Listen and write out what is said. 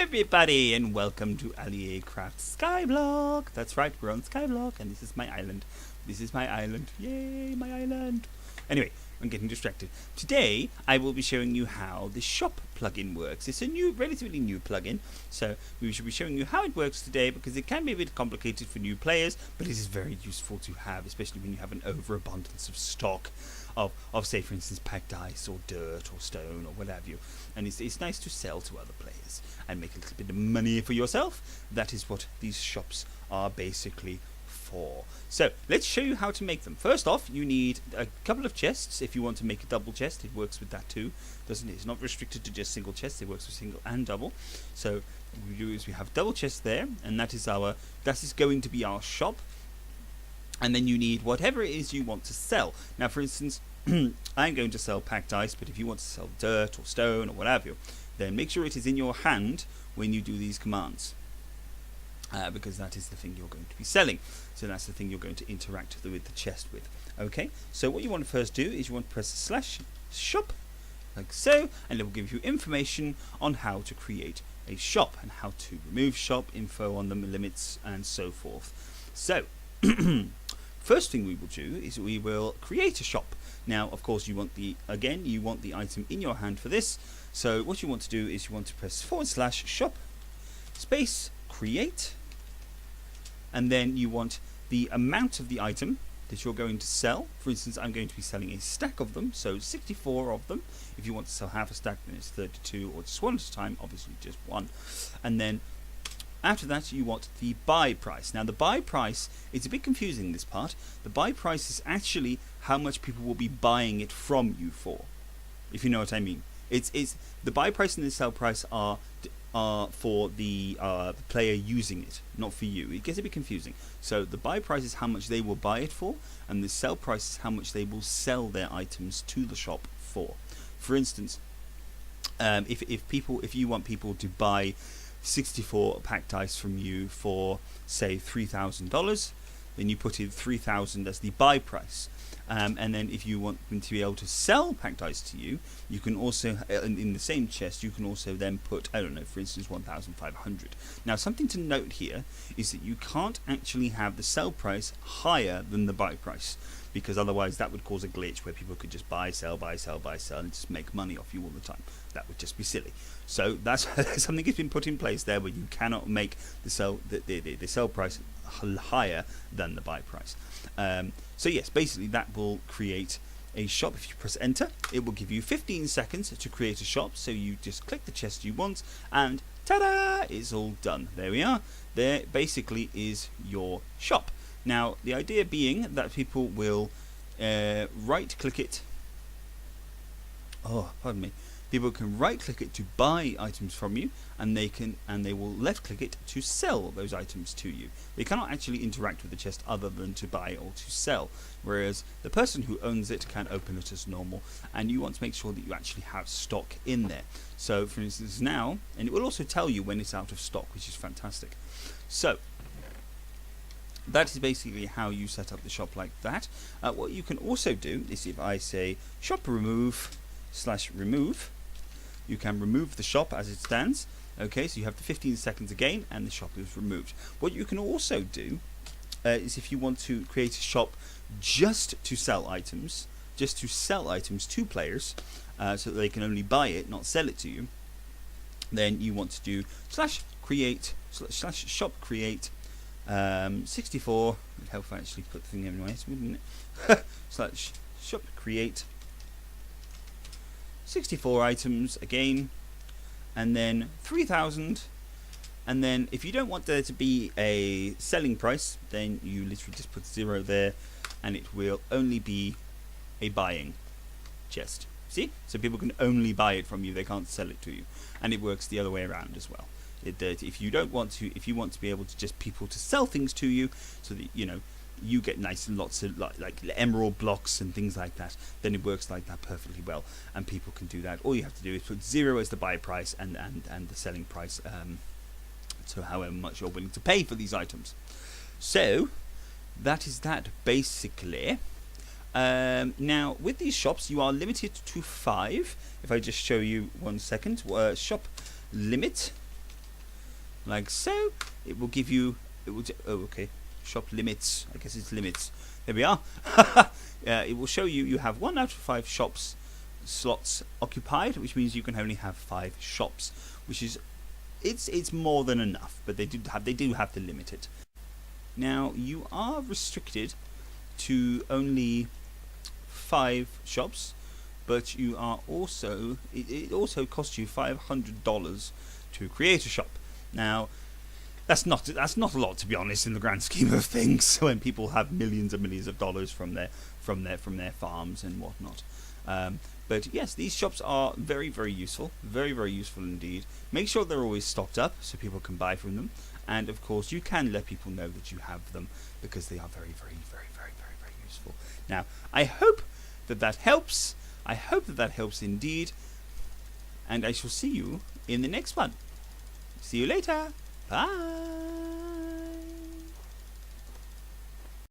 everybody, and welcome to Ali-aCraft Skyblock. That's right, we're on Skyblock, and this is my island. This is my island. Yay, my island. Anyway, I'm getting distracted. Today, I will be showing you how the shop plugin works. It's a new, relatively new plugin, so we should be showing you how it works today because it can be a bit complicated for new players, but it is very useful to have, especially when you have an overabundance of stock of say, for instance, packed ice or dirt or stone or what have you. And it's nice to sell to other players and make a little bit of money for yourself. That is what these shops are basically for. So let's show you how to make them. First off, you need a couple of chests. If you want to make a double chest, it works with that too, doesn't it? It's not restricted to just single chests. It works with single and double. So what we do is we have double chests there, and that is going to be our shop. And then you need whatever it is you want to sell. Now, for instance, I'm going to sell packed ice, but if you want to sell dirt or stone or whatever, then make sure it is in your hand when you do these commands. Because that is the thing you're going to be selling. So that's the thing you're going to interact with the chest with. Okay, so what you want to first do is you want to press /shop, like so, and it will give you information on how to create a shop and how to remove shop, info on the limits, and so forth. So, first thing we will do is we will create a shop. Now, of course, you want the item in your hand for this. So what you want to do is you want to press /shop space create, and then you want the amount of the item that you're going to sell. For instance, I'm going to be selling a stack of them, so 64 of them. If you want to sell half a stack, then it's 32, or just one at a time, obviously just one. And then after that, you want the buy price. Now, the buy price is a bit confusing, this part. The buy price is actually how much people will be buying it from you for, if you know what I mean. It's the buy price and the sell price are for the player using it, not for you. It gets a bit confusing. So the buy price is how much they will buy it for, and the sell price is how much they will sell their items to the shop for. For instance, if you want people to buy 64 packed ice from you for, say, $3,000, then you put in 3,000 as the buy price. And then if you want them to be able to sell packed ice to you, you can also, in the same chest, you can also then put, I don't know, for instance, 1,500. Now, something to note here is that you can't actually have the sell price higher than the buy price, because otherwise that would cause a glitch where people could just buy, sell, buy, sell, buy, sell, and just make money off you all the time. That would just be silly. So that's something that's been put in place there, where you cannot make the sell price higher than the buy price. So yes, basically that will create a shop. If you press enter, it will give you 15 seconds to create a shop. So you just click the chest you want, and ta-da! It's all done. There we are. There basically is your shop. Now, the idea being that people will right-click it. Oh, pardon me. People can right-click it to buy items from you, and they will left-click it to sell those items to you. They cannot actually interact with the chest other than to buy or to sell. Whereas the person who owns it can open it as normal, and you want to make sure that you actually have stock in there. So, for instance, now, and it will also tell you when it's out of stock, which is fantastic. So that is basically how you set up the shop like that. What you can also do is, if I say shop remove /remove, you can remove the shop as it stands. Okay, so you have the 15 seconds again, and the shop is removed. What you can also do is, if you want to create a shop just to sell items, to players, so that they can only buy it, not sell it to you, then you want to do /shop create 64. It would help if I actually put the thing in my wouldn't it? /shop create 64 items again, and then 3,000. And then if you don't want there to be a selling price, then you literally just put 0 there, and it will only be a buying chest. See? So people can only buy it from you, they can't sell it to you. And it works the other way around as well. If you want to be able to just people to sell things to you, so that you get nice lots of like emerald blocks and things like that, then it works like that perfectly well, and people can do that. All you have to do is put 0 as the buy price and the selling price, so however much you're willing to pay for these items. So that is that basically. Now with these shops you are limited to 5. If I just show you 1 second, shop limit like so. It will give you, okay, shop limits, I guess it's limits. There we are. It will show you have 1 out of 5 shops slots occupied, which means you can only have 5 shops, which is it's more than enough, but they do have to limit it. Now you are restricted to only 5 shops, but you are also it also costs you $500 to create a shop. Now that's not a lot, to be honest, in the grand scheme of things, when people have millions and millions of dollars from their farms and whatnot. But yes, these shops are very, very useful, very, very useful indeed. Make sure they're always stocked up so people can buy from them, and of course you can let people know that you have them, because they are very, very, very, very, very, very useful. Now I hope that helps. I hope that helps indeed, and I shall see you in the next one. See you later. Bye.